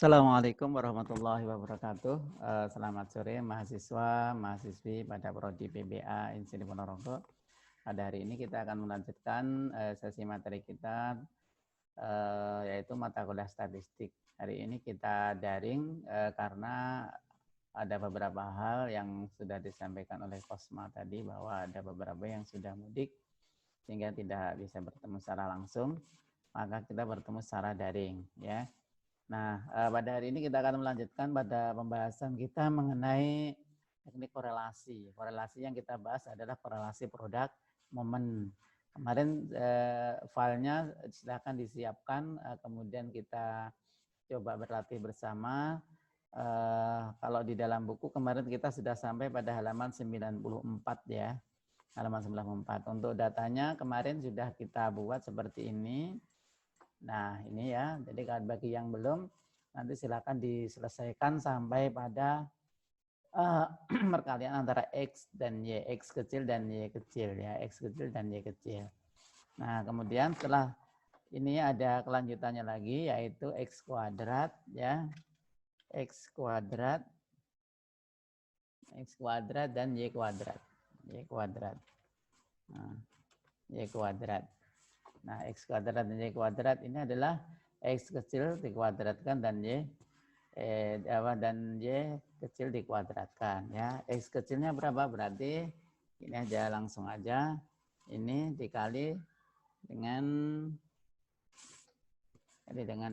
Assalamualaikum warahmatullahi wabarakatuh. Selamat sore mahasiswa, mahasiswi pada Prodi PBA INSID Ponorogo. Pada hari ini kita akan melanjutkan sesi materi kita yaitu mata kuliah statistik. Hari ini kita daring karena ada beberapa hal yang sudah disampaikan oleh Kosma tadi bahwa ada beberapa yang sudah mudik sehingga tidak bisa bertemu secara langsung, maka kita bertemu secara daring ya. Nah, pada hari ini kita akan melanjutkan pada pembahasan kita mengenai teknik korelasi. Korelasi yang kita bahas adalah korelasi produk momen. Kemarin filenya silakan disiapkan, kemudian kita coba berlatih bersama. Kalau di dalam buku kemarin kita sudah sampai pada halaman 94 ya. Halaman 94. Untuk datanya kemarin sudah kita buat seperti ini. Nah, ini ya. Jadi bagi yang belum, nanti silakan diselesaikan sampai pada perkalian antara X dan Y. X kecil dan Y kecil ya. X kecil dan Y kecil. Nah, kemudian setelah ini ada kelanjutannya lagi, yaitu X kuadrat ya. X kuadrat dan Y kuadrat. Y kuadrat. Nah, Y kuadrat. Nah, X kuadrat dan Y kuadrat ini adalah X kecil dikuadratkan dan Y kecil dikuadratkan ya. X kecilnya berapa? Berarti ini aja langsung aja. Ini dikali dengan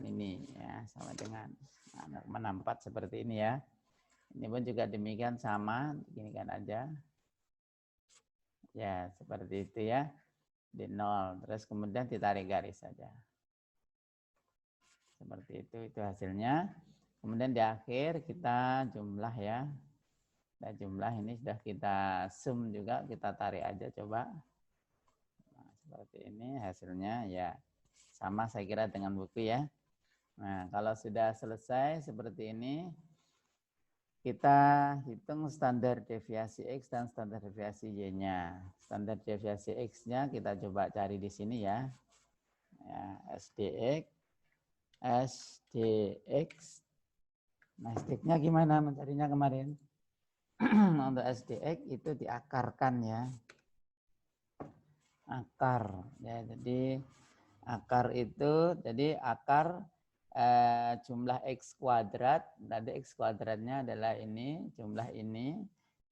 ini ya, sama dengan 64 seperti ini ya. Ini pun juga demikian sama, beginikan aja. Ya, seperti itu ya. Di 0, terus kemudian ditarik garis saja. Seperti itu hasilnya. Kemudian di akhir kita jumlah ya. Nah, jumlah ini sudah kita sum juga, kita tarik aja coba. Nah, seperti ini hasilnya ya. Sama saya kira dengan buku ya. Nah, kalau sudah selesai seperti ini, kita hitung standar deviasi X dan standar deviasi Y-nya. Standar deviasi X-nya kita coba cari di sini ya. SDX. Nah, SDX-nya gimana mencarinya kemarin? Untuk SDX itu diakarkan ya. Akar. Ya, jadi akar itu, akar jumlah X kuadrat, nanti X kuadratnya adalah ini, jumlah ini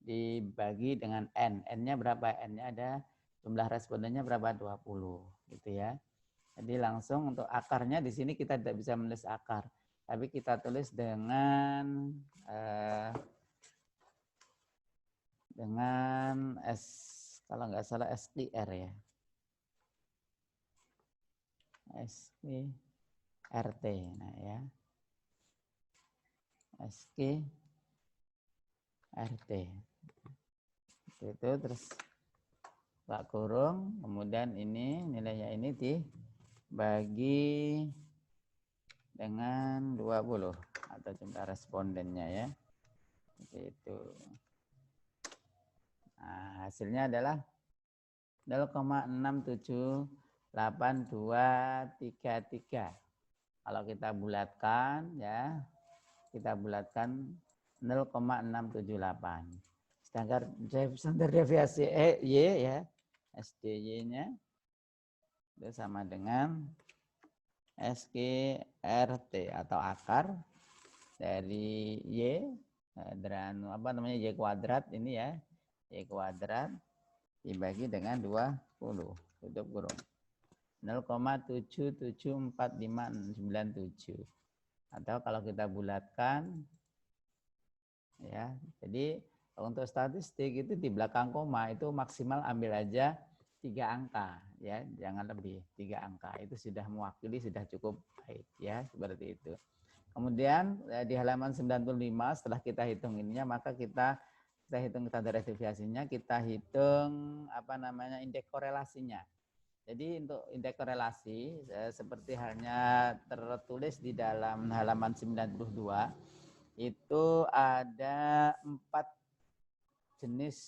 dibagi dengan N. N-nya berapa? N-nya ada, jumlah respondennya berapa? 20 gitu ya. Jadi langsung untuk akarnya di sini kita tidak bisa menulis akar, tapi kita tulis dengan S, kalau nggak salah STR ya. STRT, nah ya. STRT. Itu terus Pak kurung, kemudian ini nilainya ini dibagi dengan 20 atau jumlah respondennya ya. Seperti itu. Nah, hasilnya adalah 0,67823. Kalau kita bulatkan ya, kita bulatkan 0,678. Sedangkan standar deviasi Y ya, SDY-nya itu sama dengan SQRT atau akar dari Y dan Y kuadrat ini ya, Y kuadrat dibagi dengan 20, tutup kurung. 0,774597. Atau kalau kita bulatkan ya, jadi untuk statistik itu di belakang koma itu maksimal ambil aja 3 angka ya, jangan lebih 3 angka. Itu sudah mewakili, sudah cukup baik ya, seperti itu. Kemudian di halaman 95 setelah kita hitung ininya, maka kita hitung standar deviasinya, kita hitung indeks korelasinya. Jadi untuk indeks korelasi seperti halnya tertulis di dalam halaman 92 itu ada 4 jenis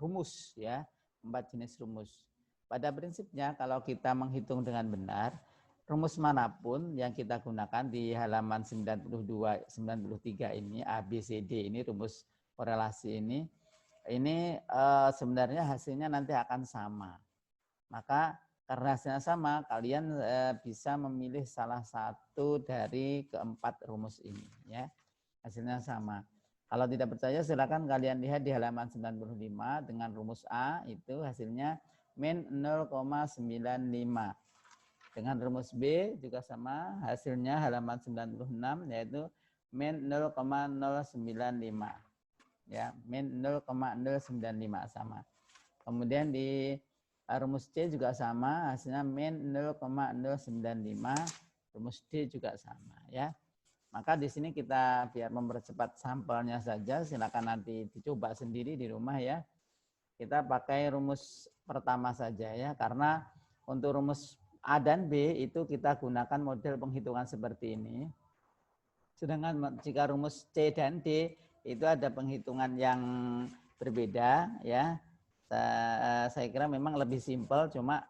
rumus ya, 4 jenis rumus. Pada prinsipnya kalau kita menghitung dengan benar, rumus manapun yang kita gunakan di halaman 92, 93 ini, A, B, C, D ini rumus korelasi ini sebenarnya hasilnya nanti akan sama. Maka karena hasilnya sama, kalian bisa memilih salah satu dari keempat rumus ini. Ya, hasilnya sama. Kalau tidak percaya silakan kalian lihat di halaman 95 dengan rumus A itu hasilnya min 0,95. Dengan rumus B juga sama, hasilnya halaman 96 yaitu min 0,095. Ya, min 0,095 sama. Kemudian di rumus C juga sama, hasilnya min 0,095. Rumus D juga sama, ya. Maka di sini kita biar mempercepat sampelnya saja, silakan nanti dicoba sendiri di rumah ya. Kita pakai rumus pertama saja ya, karena untuk rumus A dan B itu kita gunakan model penghitungan seperti ini. Sedangkan jika rumus C dan D itu ada penghitungan yang berbeda ya. Saya kira memang lebih simpel, cuma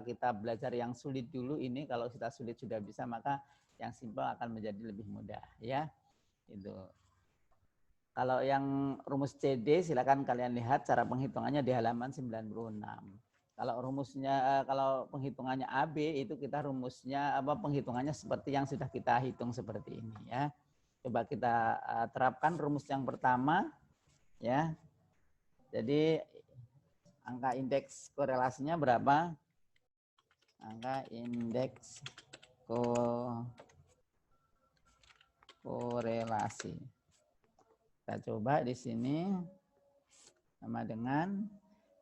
kita belajar yang sulit dulu ini. Kalau kita sulit sudah bisa, maka yang simpel akan menjadi lebih mudah ya. Itu. Kalau yang rumus CD silakan kalian lihat cara penghitungannya di halaman 96. Kalau rumusnya, kalau penghitungannya AB itu kita rumusnya penghitungannya seperti yang sudah kita hitung seperti ini ya. Coba kita terapkan rumus yang pertama ya. Jadi angka indeks korelasinya berapa? Angka indeks korelasi. Kita coba di sini sama dengan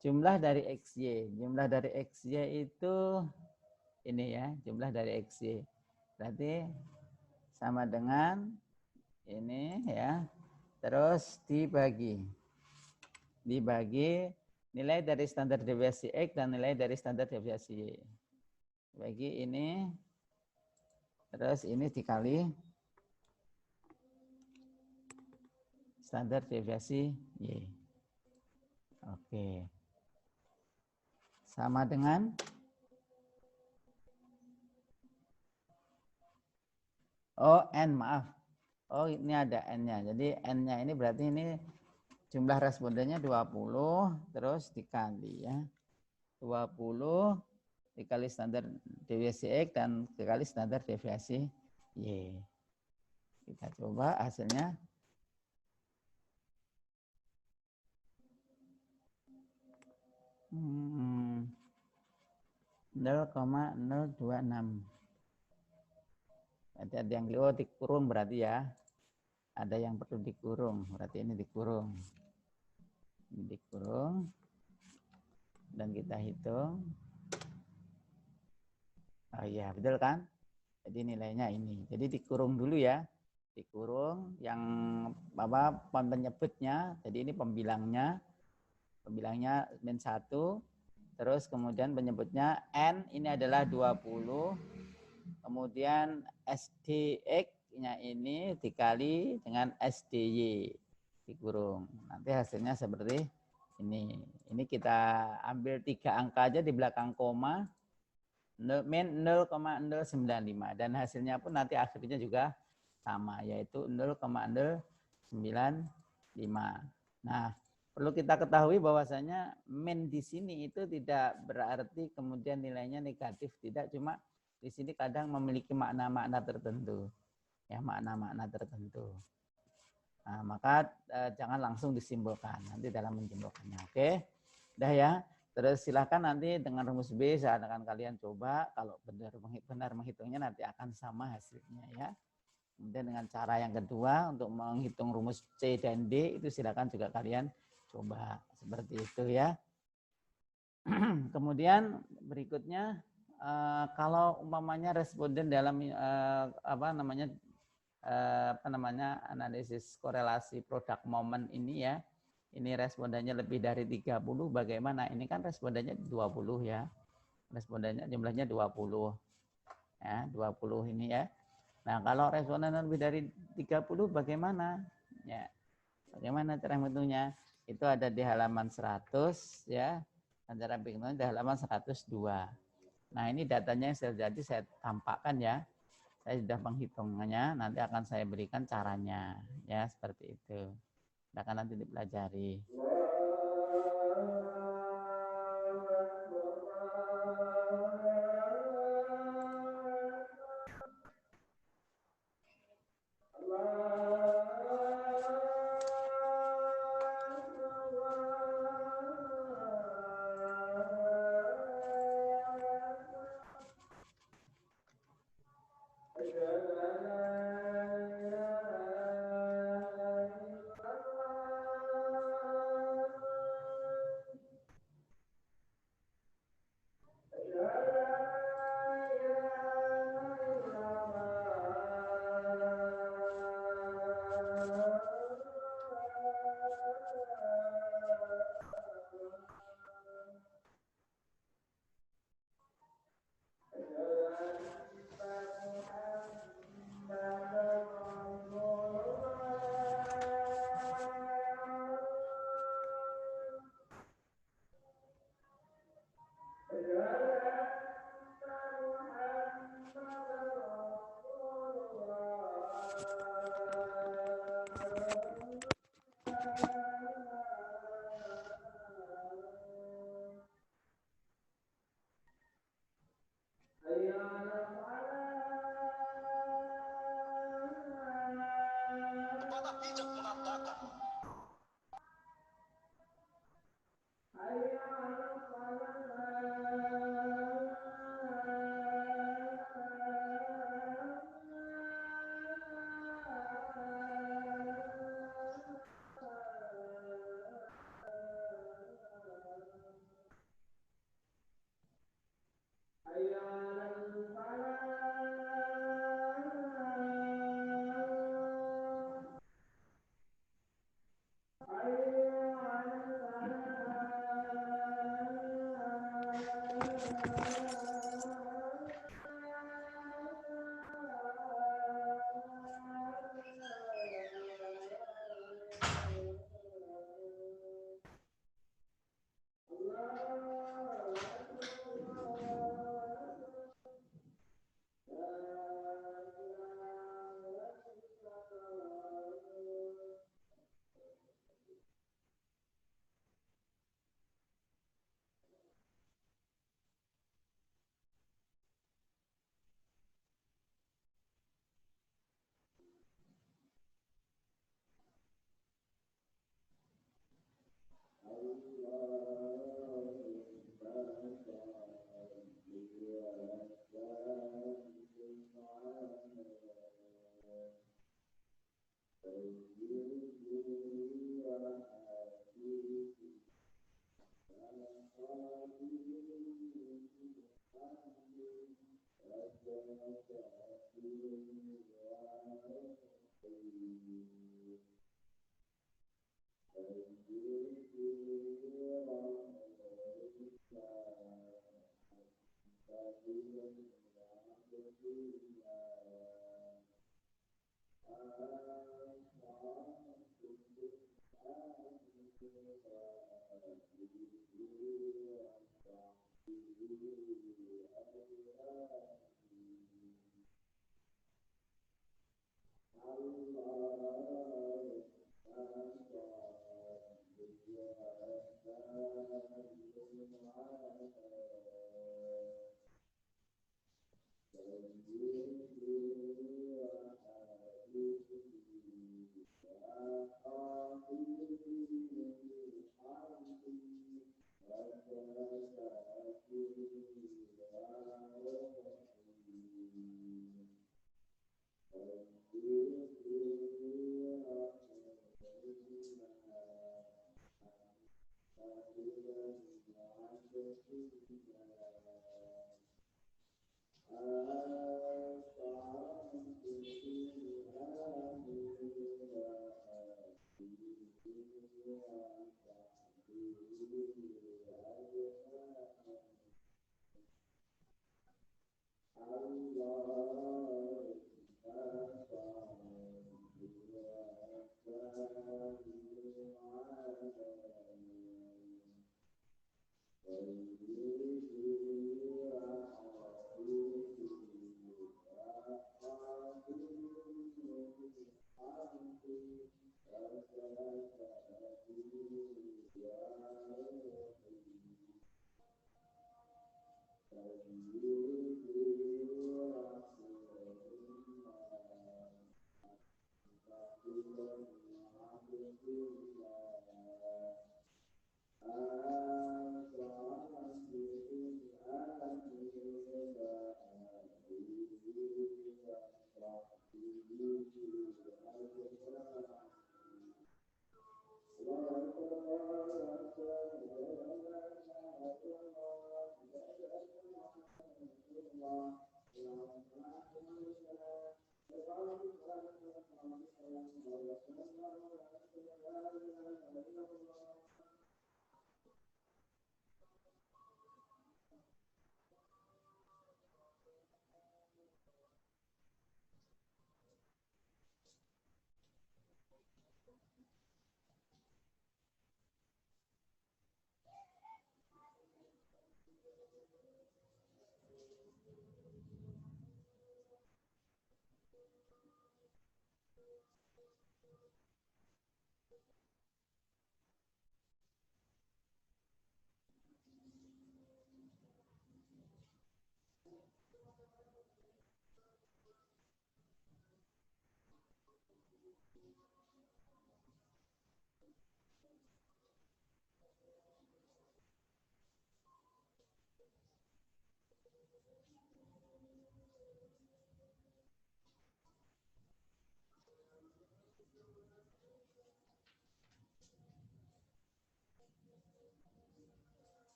jumlah dari XY. Jumlah dari XY itu ini ya, jumlah dari XY. Berarti sama dengan ini ya. Terus dibagi nilai dari standar deviasi X dan nilai dari standar deviasi Y. Bagi ini, terus ini dikali standar deviasi Y. Oke. Sama dengan N, maaf. Oh, ini ada N-nya. Jadi N-nya ini berarti ini jumlah respondennya 20, terus dikali ya. 20 dikali standar deviasi X dan dikali standar deviasi Y. Kita coba hasilnya. Hmm. 0,026. Berarti ada yang dikurung berarti ya. Ada yang perlu dikurung, berarti ini dikurung. Ini dikurung. Dan kita hitung. Oh iya, betul kan? Jadi nilainya ini. Jadi dikurung dulu ya. Dikurung yang penyebutnya. Jadi ini pembilangnya. Pembilangnya min 1. Terus kemudian penyebutnya N ini adalah 20. Kemudian SDX-nya ini dikali dengan SDY dikurung. Nanti hasilnya seperti ini. Ini kita ambil 3 angka aja di belakang koma. Min 0,095 dan hasilnya pun nanti akhirnya juga sama yaitu 0,095. Nah, perlu kita ketahui bahwasanya min di sini itu tidak berarti kemudian nilainya negatif, tidak, cuma di sini kadang memiliki makna-makna tertentu. Ya, makna-makna tertentu. Nah, maka jangan langsung disimpulkan nanti dalam menyimpulkannya. Oke. Udah ya. Terus silahkan nanti dengan rumus B saya akan kalian coba, kalau benar menghitungnya nanti akan sama hasilnya ya. Kemudian dengan cara yang kedua untuk menghitung rumus C dan D itu silakan juga kalian coba seperti itu ya. Kemudian berikutnya kalau umpamanya responden dalam analisis korelasi produk momen ini ya, ini respondennya lebih dari 30, bagaimana? Ini kan respondennya 20 ya. Respondennya jumlahnya 20. Ya, 20 ini ya. Nah, kalau responden lebih dari 30 bagaimana? Ya. Bagaimana cara menghitungnya? Itu ada di halaman 100 ya. Cara menghitungnya di halaman 102. Nah, ini datanya jadi saya tampakkan ya. Saya sudah menghitungnya, nanti akan saya berikan caranya. Ya, seperti itu. Akan nanti dipelajari.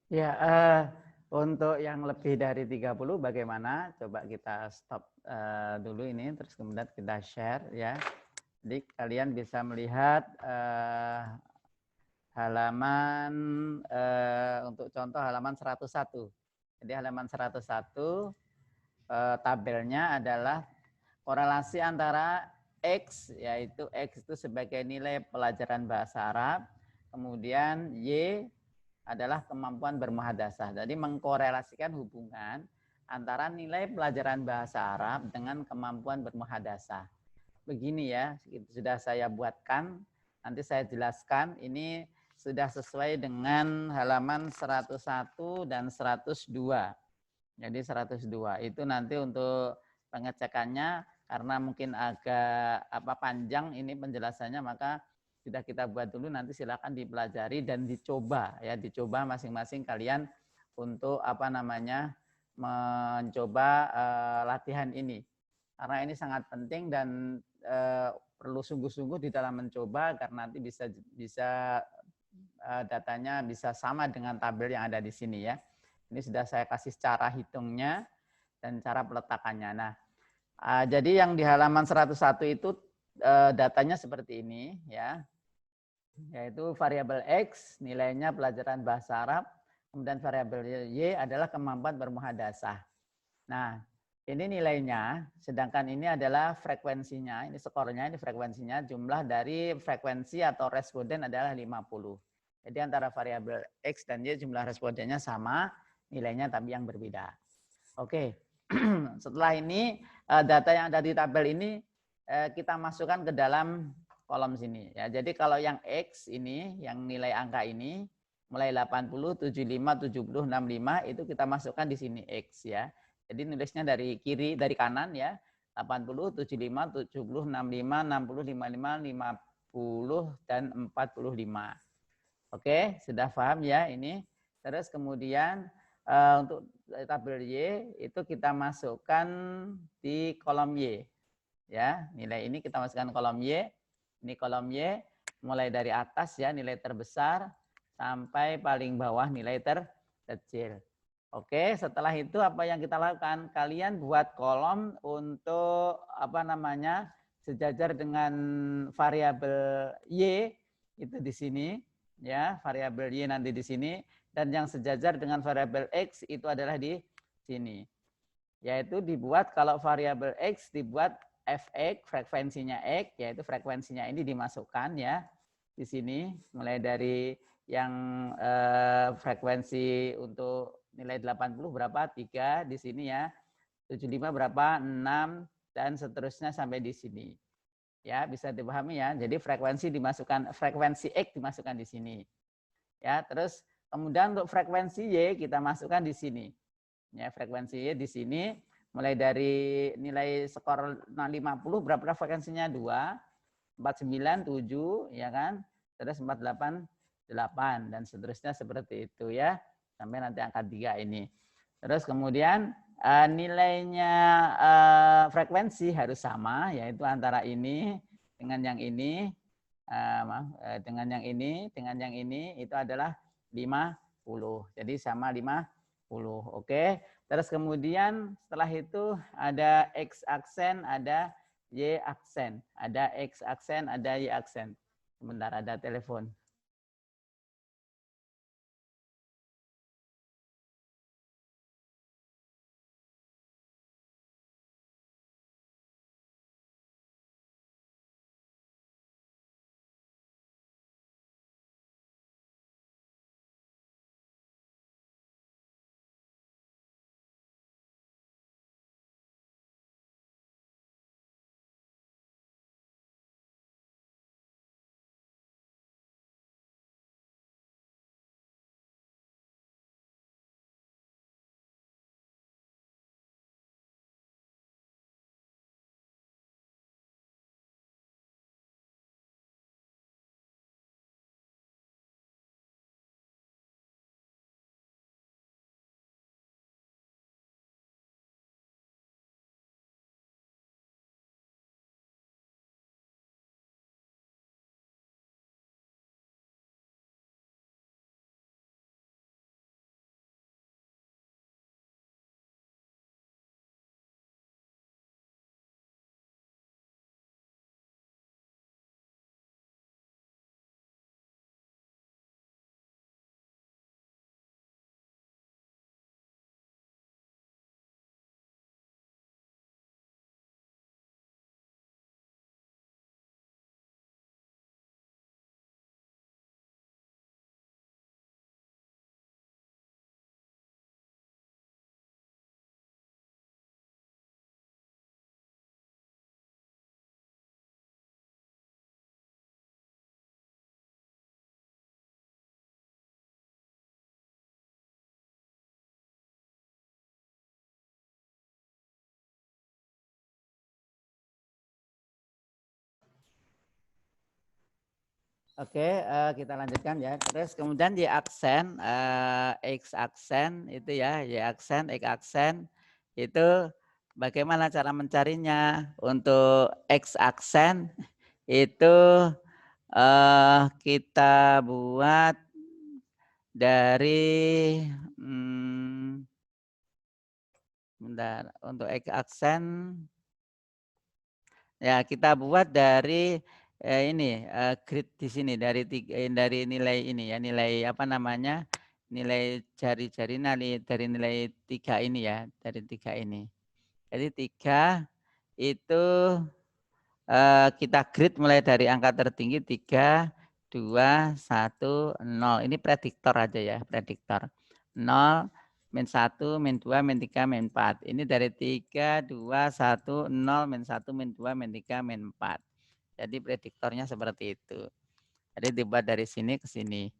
Ya, untuk yang lebih dari 30 bagaimana? Coba kita stop dulu ini, terus kemudian kita share ya. Jadi kalian bisa melihat halaman untuk contoh halaman 101. Jadi halaman 101 tabelnya adalah korelasi antara X, yaitu X itu sebagai nilai pelajaran bahasa Arab, kemudian Y adalah kemampuan bermuhadasah. Jadi mengkorelasikan hubungan antara nilai pelajaran bahasa Arab dengan kemampuan bermuhadasah. Begini ya, sudah saya buatkan, nanti saya jelaskan. Ini sudah sesuai dengan halaman 101 dan 102. Jadi 102 itu nanti untuk pengecekannya karena mungkin agak panjang ini penjelasannya, maka sudah kita buat dulu, nanti silakan dipelajari dan dicoba ya, dicoba masing-masing kalian untuk mencoba latihan ini. Karena ini sangat penting dan perlu sungguh-sungguh di dalam mencoba karena nanti bisa datanya bisa sama dengan tabel yang ada di sini ya. Ini sudah saya kasih cara hitungnya dan cara peletakannya. Nah, jadi yang di halaman 101 itu datanya seperti ini ya. Yaitu variabel X nilainya pelajaran bahasa Arab, kemudian variabel Y adalah kemampuan bermuhadasah. Nah, ini nilainya, sedangkan ini adalah frekuensinya, ini skornya, ini frekuensinya, jumlah dari frekuensi atau responden adalah 50. Jadi antara variabel X dan Y jumlah respondennya sama, nilainya tapi yang berbeda. Oke, setelah ini data yang ada di tabel ini kita masukkan ke dalam kolom sini. Ya, jadi kalau yang X ini, yang nilai angka ini, mulai 80, 75, 70, 65 itu kita masukkan di sini X ya. Jadi nulisnya dari kiri, dari kanan ya. 80, 75, 70, 65, 60, 55, 50, dan 45. Oke, sudah paham ya ini. Terus kemudian untuk tabel Y itu kita masukkan di kolom Y. Ya, nilai ini kita masukkan kolom Y. Ini kolom Y mulai dari atas ya, nilai terbesar sampai paling bawah nilai terkecil. Oke, setelah itu apa yang kita lakukan? Kalian buat kolom untuk sejajar dengan variabel Y itu di sini ya, variabel Y nanti di sini, dan yang sejajar dengan variabel X itu adalah di sini. Yaitu dibuat kalau variabel X dibuat fx, frekuensinya X, yaitu frekuensinya ini dimasukkan ya di sini, mulai dari yang frekuensi untuk nilai 80 berapa? 3 di sini ya. 75 berapa? 6 dan seterusnya sampai di sini. Ya, bisa dipahami ya. Jadi frekuensi dimasukkan, frekuensi X dimasukkan di sini. Ya, terus kemudian untuk frekuensi Y kita masukkan di sini. Ya, frekuensi Y di sini mulai dari nilai skor 50 berapa frekuensinya? 2, 49, 7 ya kan? Terus 48, 8 dan seterusnya seperti itu ya. Sampai nanti angka 3 ini. Terus kemudian nilainya frekuensi harus sama, yaitu antara ini dengan yang ini, dengan yang ini itu adalah 50. Jadi sama 50. Oke. Terus kemudian setelah itu ada X aksen, ada Y aksen. Ada X aksen, ada Y aksen. Sebentar, ada telepon. Oke, kita lanjutkan ya. Terus kemudian Y aksen, X aksen itu ya, Y aksen, X aksen itu bagaimana cara mencarinya? Untuk X aksen itu kita buat dari bentar, untuk X aksen ya kita buat dari ini grid di sini dari nilai ini ya, nilai apa namanya, nilai jari-jari dari nilai 3 ini ya, dari 3 ini. Jadi 3 itu kita grid mulai dari angka tertinggi 3, 2, 1, 0. Ini prediktor aja ya, prediktor. 0, min 1, min 2, min 3, min 4. Ini dari 3, 2, 1, 0, min 1, min 2, min 3, min 4. Jadi prediktornya seperti itu. Jadi dibuat dari sini ke sini.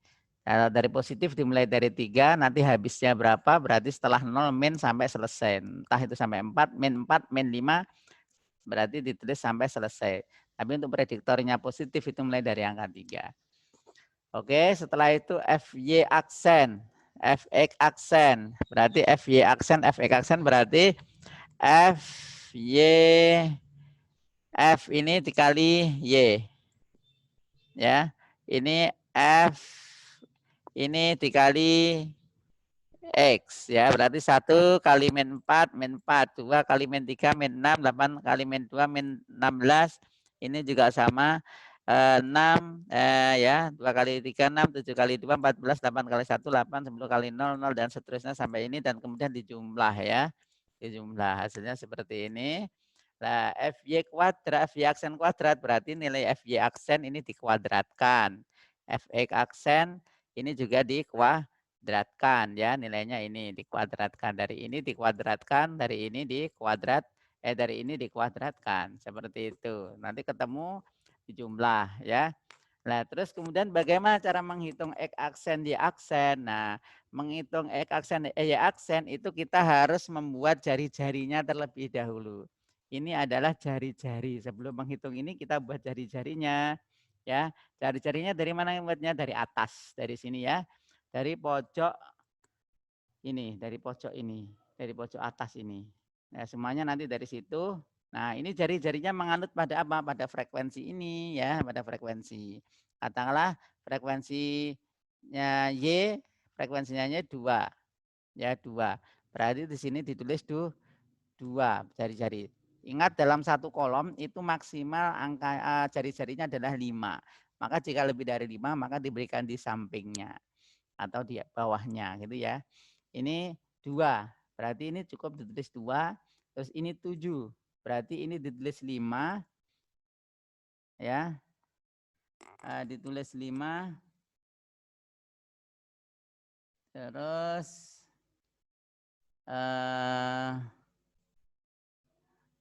Kalau dari positif dimulai dari 3, nanti habisnya berapa, berarti setelah 0 min sampai selesai. Entah itu sampai 4, min 4, min 5, berarti ditulis sampai selesai. Tapi untuk prediktornya positif itu mulai dari angka 3. Oke, setelah itu FY aksen, FX aksen. Berarti FY aksen, FX aksen berarti FY, F ini dikali Y. Ya, ini F ini dikali X ya, berarti 1 kali min 4, min 4, 2 kali min 3, min 6, 8 kali min 2, min 16. Ini juga sama 6 ya, 2 kali 3, 6, 7 kali 2, 14, 8 kali 1, 8, 10 kali 0, 0 dan seterusnya sampai ini dan kemudian dijumlah ya. Dijumlah hasilnya seperti ini. Nah, FY kuadrat, FY aksen kuadrat berarti nilai FY aksen ini dikuadratkan. FX aksen ini juga dikuadratkan ya, nilainya ini dikuadratkan, dari ini dikuadratkan, dari ini dari ini dikuadratkan seperti itu. Nanti ketemu di jumlah ya. Nah, terus kemudian bagaimana cara menghitung X aksen, Y aksen? Nah, menghitung X aksen, Y aksen itu kita harus membuat jari-jarinya terlebih dahulu. Ini adalah jari-jari. Sebelum menghitung ini kita buat jari-jarinya. Ya, jari-jarinya dari mana yang buatnya? Dari atas, dari sini ya. Dari pojok ini, dari pojok ini, dari pojok atas ini. Nah, semuanya nanti dari situ. Nah, ini jari-jarinya menganut pada apa? Pada frekuensi ini ya, pada frekuensi. Katakanlah frekuensinya Y, frekuensinya Y 2. Ya, 2. Berarti di sini ditulis 2 jari-jari. Ingat dalam satu kolom itu maksimal angka jari-jarinya adalah 5. Maka jika lebih dari 5 maka diberikan di sampingnya atau di bawahnya gitu ya. Ini 2, berarti ini cukup ditulis 2. Terus ini 7, berarti ini ditulis 5 ya. Ditulis 5. Terus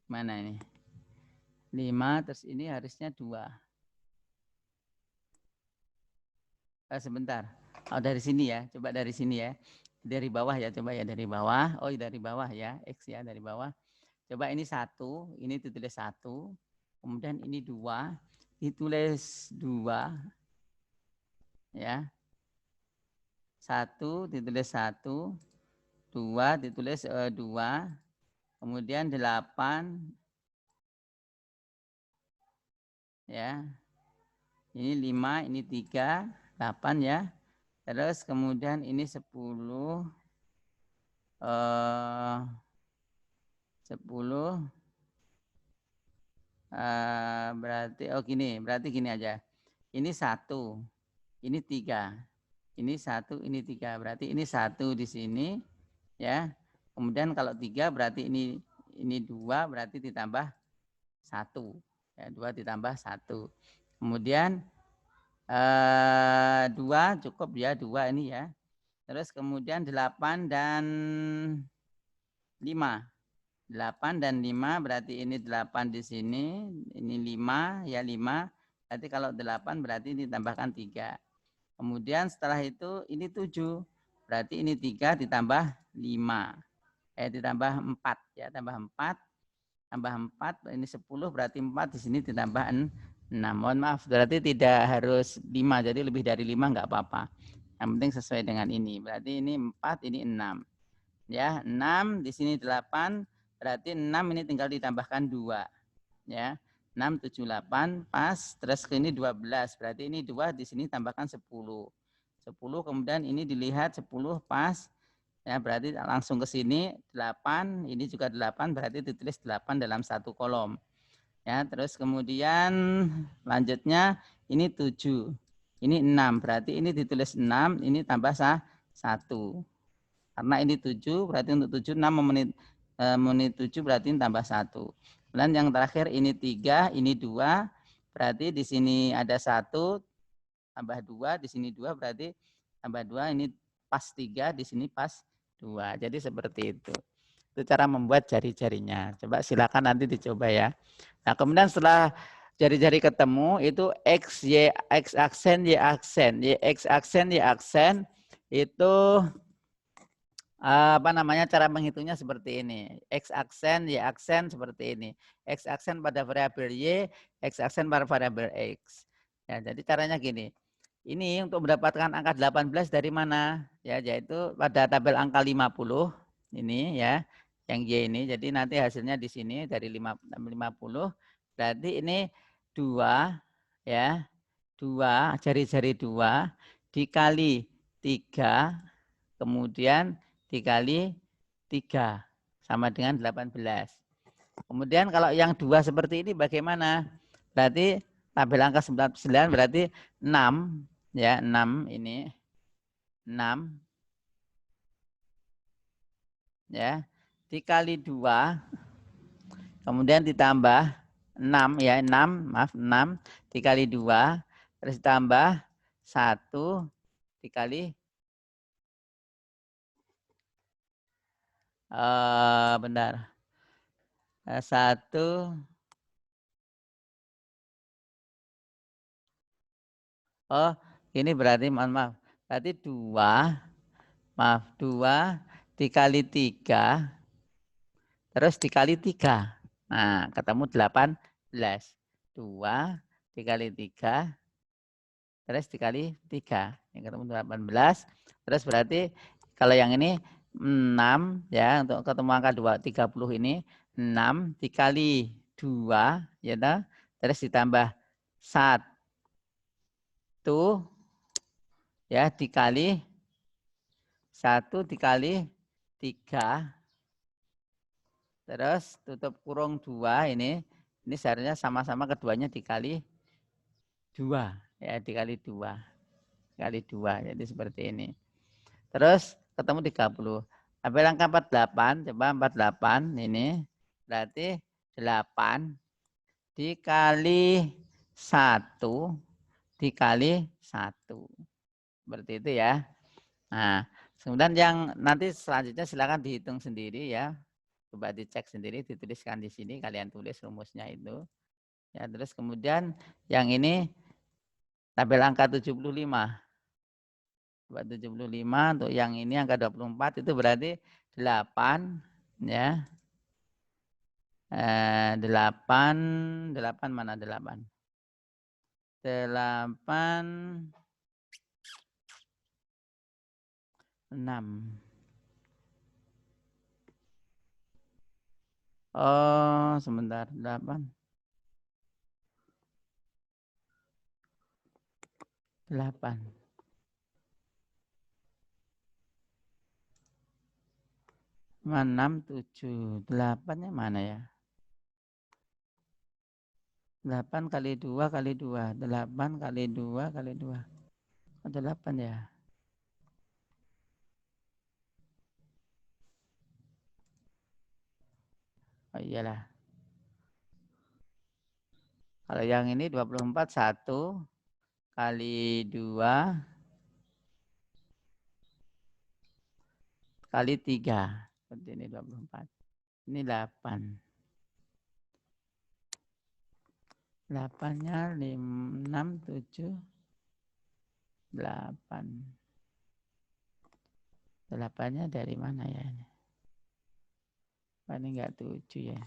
mana ini? 5, terus ini harusnya 2. Sebentar. Oh, dari sini ya. Coba dari sini ya. Dari bawah ya, coba ya dari bawah. Oh, dari bawah ya. X ya dari bawah. Coba ini 1, ini ditulis 1. Kemudian ini 2, ditulis 2. Ya. 1 ditulis 1. 2 ditulis 2. Kemudian 8. Ya. Ini 5, ini 3, 8 ya. Terus kemudian ini 10. 10 berarti berarti gini aja. Ini 1, ini 3. Ini 1, ini 3. Berarti ini 1 di sini ya. Kemudian kalau 3 berarti ini 2 berarti ditambah 1. Ya, 2 ditambah 1. Kemudian 2 cukup ya, 2 ini ya. Terus kemudian 8 dan 5. 8 dan 5 berarti ini 8 di sini, ini 5 ya 5. Berarti kalau 8 berarti ditambahkan 3. Kemudian setelah itu ini 7. Berarti ini 3 ditambah 5. Ditambah 4 ya, tambah 4. Tambah 4 ini 10 berarti 4 di sini ditambah 6. Mohon maaf, berarti tidak harus 5, jadi lebih dari 5 nggak apa-apa. Yang penting sesuai dengan ini. Berarti ini 4, ini 6. Ya, 6 di sini 8, berarti 6 ini tinggal ditambahkan 2. Ya. 6 7 8 pas, terus ini 12. Berarti ini 2 di sini tambahkan 10. 10 kemudian ini dilihat 10 pas. Ya, berarti langsung ke sini 8, ini juga 8, berarti ditulis 8 dalam satu kolom. Ya, terus kemudian lanjutnya ini 7. Ini 6, berarti ini ditulis 6, ini tambah 1. Karena ini 7, berarti untuk 7 6 memenuhi 7 berarti ini tambah 1. Kemudian yang terakhir ini 3, ini 2. Berarti di sini ada 1 tambah 2, di sini 2 berarti tambah 2, ini pas 3, di sini pas 2. Jadi seperti itu. Itu cara membuat jari-jarinya. Coba silakan nanti dicoba ya. Nah, kemudian setelah jari-jari ketemu itu X, Y, X aksen, Y aksen. Y, X aksen, Y aksen itu apa namanya, cara menghitungnya seperti ini. X aksen, Y aksen seperti ini. X aksen pada variabel Y, X aksen pada variabel X. Ya, jadi caranya gini. Ini untuk mendapatkan angka 18 dari mana? Ya, yaitu pada tabel angka 50 ini ya, yang Y ini. Jadi nanti hasilnya di sini dari 50. Berarti ini 2 ya. 2 jari-jari 2 dikali 3 kemudian dikali 3 sama dengan 18. Kemudian kalau yang 2 seperti ini bagaimana? Berarti tabel angka 99 berarti 6 ya, 6 ini 6 ya dikali 2 kemudian ditambah 6 ya, 6 maaf 6 dikali 2 terus ditambah 1 dikali bentar 1 oh ini berarti mohon maaf berarti 2 dikali 3 terus dikali 3. Nah, ketemu 18. 2 dikali 3 terus dikali 3. Yang ketemu 18. Terus berarti kalau yang ini 6 ya, untuk ketemu angka 30 ini 6 dikali 2 ya toh, terus ditambah 1 ya dikali 1 dikali 3 terus tutup kurung 2 ini seharusnya sama-sama keduanya dikali 2 ya, dikali 2 kali 2 jadi seperti ini. Terus ketemu 30. Tabel angka 48 coba 48 ini berarti 8 dikali 1 dikali 1. Seperti itu ya. Nah, kemudian yang nanti selanjutnya silakan dihitung sendiri ya. Coba dicek sendiri, dituliskan di sini, kalian tulis rumusnya itu. Ya, terus kemudian yang ini tabel angka 75. Coba 75 untuk yang ini angka 24 itu berarti 8 ya. 8 mana 8? 8 6. Oh, sebentar. 8 8 6 7 8-nya mana ya? 8 kali 2 kali 2. 8 kali 2 kali 2. 8 ya. Oh iyalah. Kalau yang ini 24 1 kali 2 kali 3. Seperti ini 24. Ini 8. 8-nya 6 7 8. 8-nya dari mana ya ini? Ini enggak 7 ya.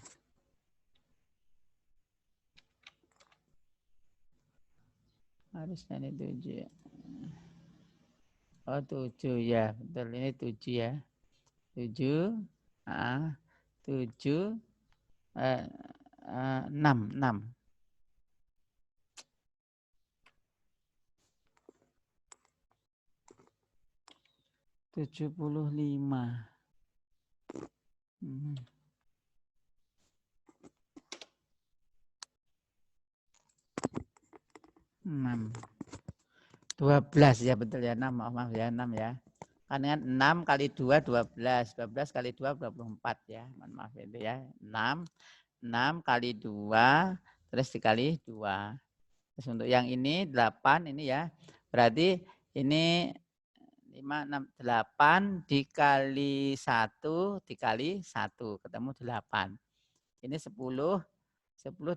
Harusnya ini 7 ya. Oh 7 ya, betul ini 7 ya. 7, 7, 6. 75. 6. 12 ya betul ya 6, maaf ya 6 ya. Kan dengan 6 kali 2 12, 12 kali 2 24 ya. Mohon maaf itu ya. 6 kali 2 terus dikali 2. Terus untuk yang ini 8 ini ya. Berarti ini 5 6 8 dikali 1 dikali 1 ketemu 8. Ini 10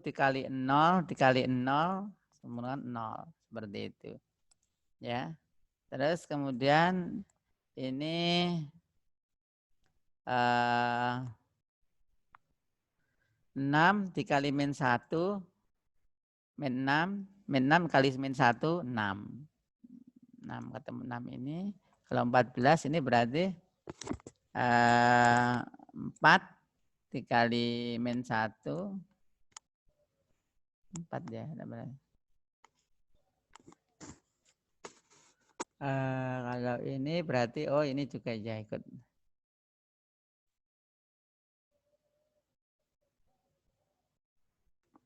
dikali 0 dikali 0 sama dengan 0 seperti itu. Ya. Terus kemudian ini 6 dikali min 1 min 6 kali min 1 6. 6 ketemu 6 ini. Kalau 14 ini berarti 4 dikali min 1 4 ya. Kalau ini berarti oh ini juga ya ikut.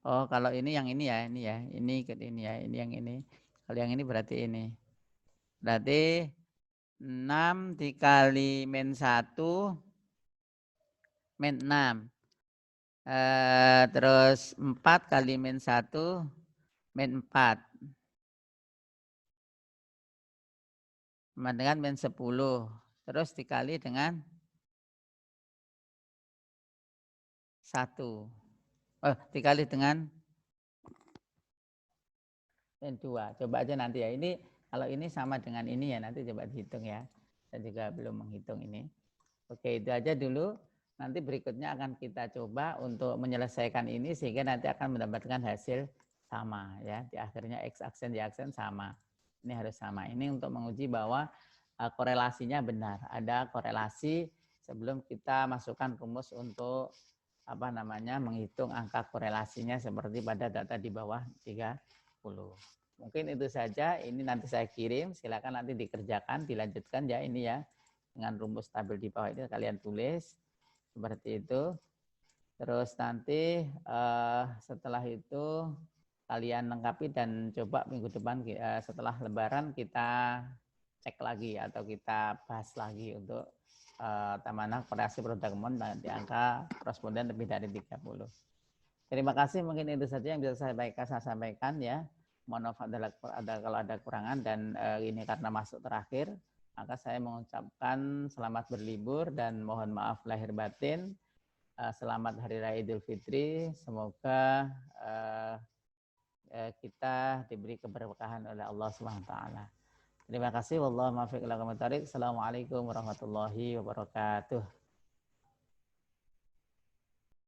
Oh kalau ini yang ini ya, ini ikut ini ya, ini yang ini. Kalau yang ini berarti ini. Berarti 6 dikali min 1 min 6. Terus 4 kali min 1 min 4. Sama dengan min 10. Terus dikali dengan 1. Dikali dengan min 2. Coba aja nanti ya. Ini kalau ini sama dengan ini ya, nanti coba dihitung ya. Saya juga belum menghitung ini. Oke, itu aja dulu. Nanti berikutnya akan kita coba untuk menyelesaikan ini sehingga nanti akan mendapatkan hasil sama ya. Di akhirnya X aksen Y aksen sama. Ini harus sama. Ini untuk menguji bahwa korelasinya benar. Ada korelasi sebelum kita masukkan rumus untuk menghitung angka korelasinya seperti pada data di bawah 30. Mungkin itu saja. Ini nanti saya kirim. Silakan nanti dikerjakan, dilanjutkan ya ini ya. Dengan rumus tabel di bawah ini kalian tulis seperti itu. Terus nanti setelah itu kalian lengkapi dan coba minggu depan setelah Lebaran kita cek lagi atau kita bahas lagi untuk mana korelasi produk mon di angka koresponden lebih dari 30. Terima kasih, mungkin itu saja yang bisa saya sampaikan ya. Mohon maaf kalau ada kurangan dan ini karena masuk terakhir. Maka saya mengucapkan selamat berlibur dan mohon maaf lahir batin. Selamat Hari Raya Idul Fitri. Semoga kita diberi keberkahan oleh Allah SWT. Terima kasih. Wallahu muwaffiq ila aqwamit thoriq. Assalamualaikum warahmatullahi wabarakatuh.